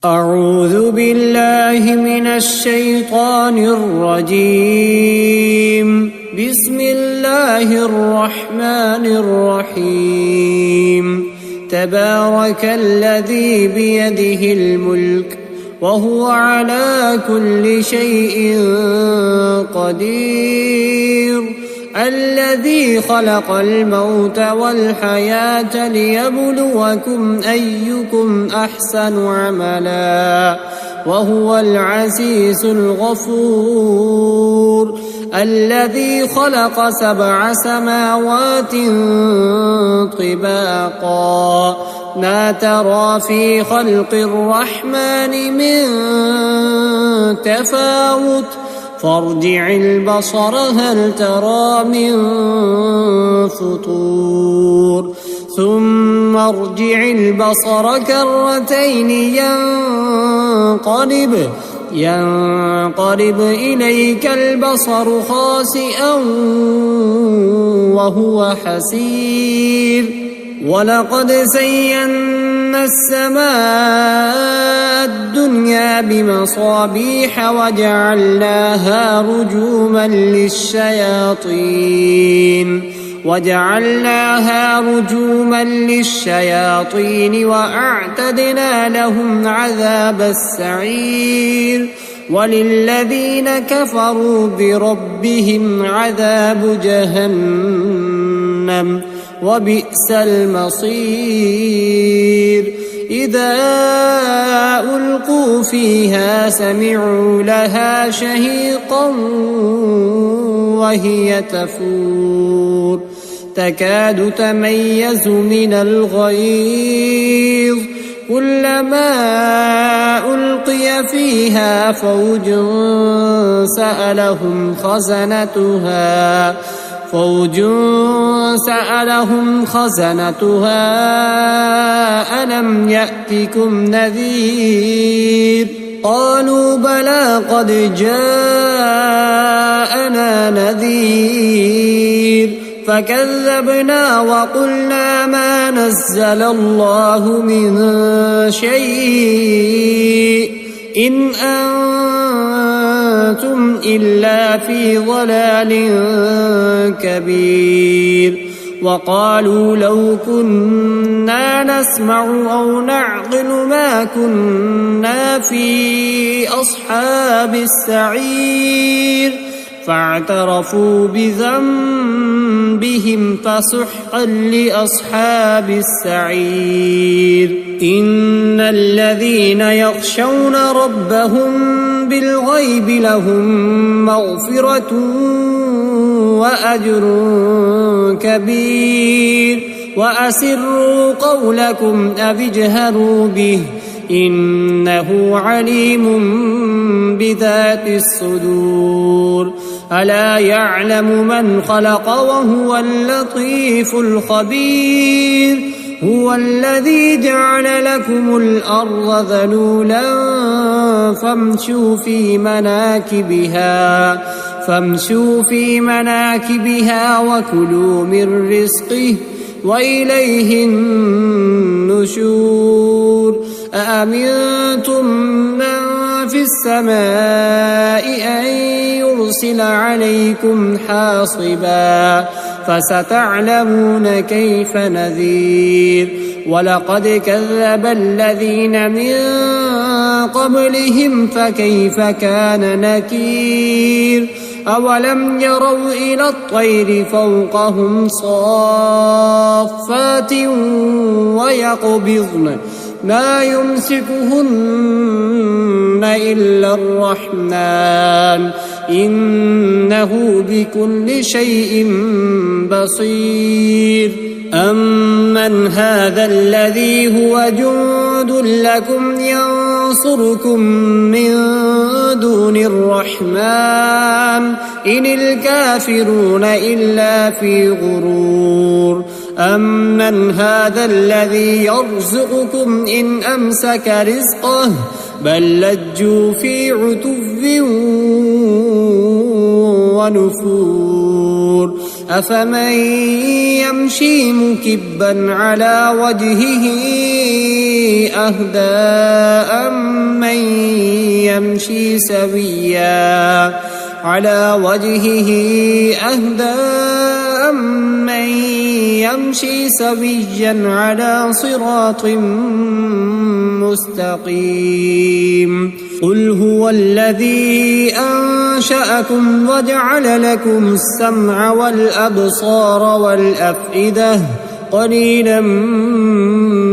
أعوذ بالله من الشيطان الرجيم. بسم الله الرحمن الرحيم. تبارك الذي بيده الملك وهو على كل شيء قدير. الذي خلق الموت والحياة ليبلوكم أيكم أحسن عملا وهو العزيز الغفور. الذي خلق 7 سماوات طباقا ما ترى في خلق الرحمن من تفاوت فارجع البصر هل ترى من فطور ثم ارجع البصر كرتين ينقلب إليك البصر خاسئا وهو حسير. ولقد زينا السماء الدنيا بمصابيح وجعلناها رجوما للشياطين وأعتدنا لهم عذاب السعير. وللذين كفروا بربهم عذاب جهنم وبئس المصير. إذا ألقوا فيها سمعوا لها شهيقا وهي تفور تكاد تميز من الغيظ كلما ألقي فيها فوج سألهم خزنتها ألم يأتكم نذير قالوا بلى قد جاءنا نذير فكذبنا وقلنا ما نزل الله من شيء إن أنتم إلا في ضلال كبير. وقالوا لو كنا نسمع أو نعقل ما كنا في أصحاب السعير فاعترفوا بذنبهم فسحقا لأصحاب السعير. إن الذين يخشون ربهم بالغيب لهم مغفرة وأجر كبير. وأسروا قولكم أو اجهروا به إنه عليم بذات الصدور. ألا يعلم من خلق وهو اللطيف الخبير. هو الذي جعل لكم الأرض ذلولا فامشوا في مناكبها وكلوا من رزقه وإليه النشور. أأمنتم من في السماء أن يرسل عليكم حاصبا فستعلمون كيف نذير. ولقد كذب الذين من قبلهم فكيف كان نكير. أولم يروا إلى الطير فوقهم صافات ويقبضن ما يمسكهن إلا الرحمن إنه بكل شيء بصير. أمن هذا الذي هو جند لكم ينصركم من دون الرحمن إن الكافرون إلا في غرور. أمن هذا الذي يرزقكم إن أمسك رزقه بل لجوا في عتو ونفور. أفمن يمشي مكبا على وجهه أهدى أمن يمشي سويا على صراط مستقيم قل هو الذي أنشأكم وجعل لكم السمع والأبصار والأفئدة قليلا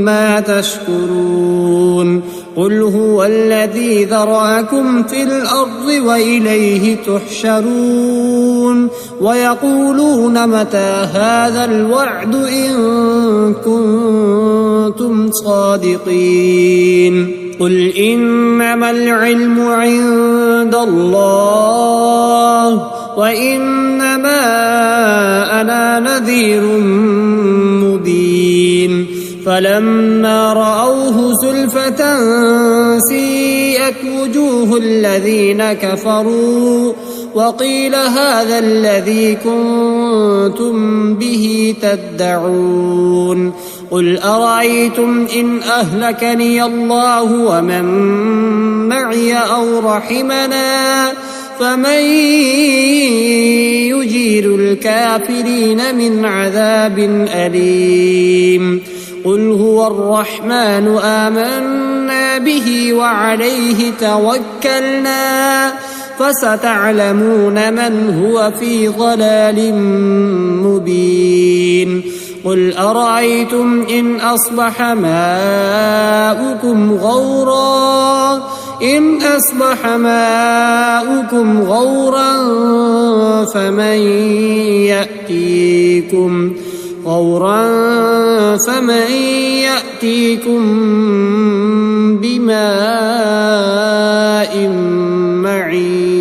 ما تشكرون قل هو الذي ذرأكم في الأرض وإليه تحشرون ويقولون متى هذا الوعد إن كنتم صادقين قل إنما العلم عند الله وإنما أنا نذير مبين فلما رأوه زلفة سيئت وجوه الذين كفروا وقيل هذا الذي كنتم به تدعون قل أرأيتم إن أهلكني الله ومن معي أو رحمنا فمن يجير الكافرين من عذاب أليم قل هو الرحمن آمنا به وعليه توكلنا فستعلمون من هو في ضلال مبين قل أرأيتم إن أصبح ماؤكم غورا فمن يأتيكم بماء معين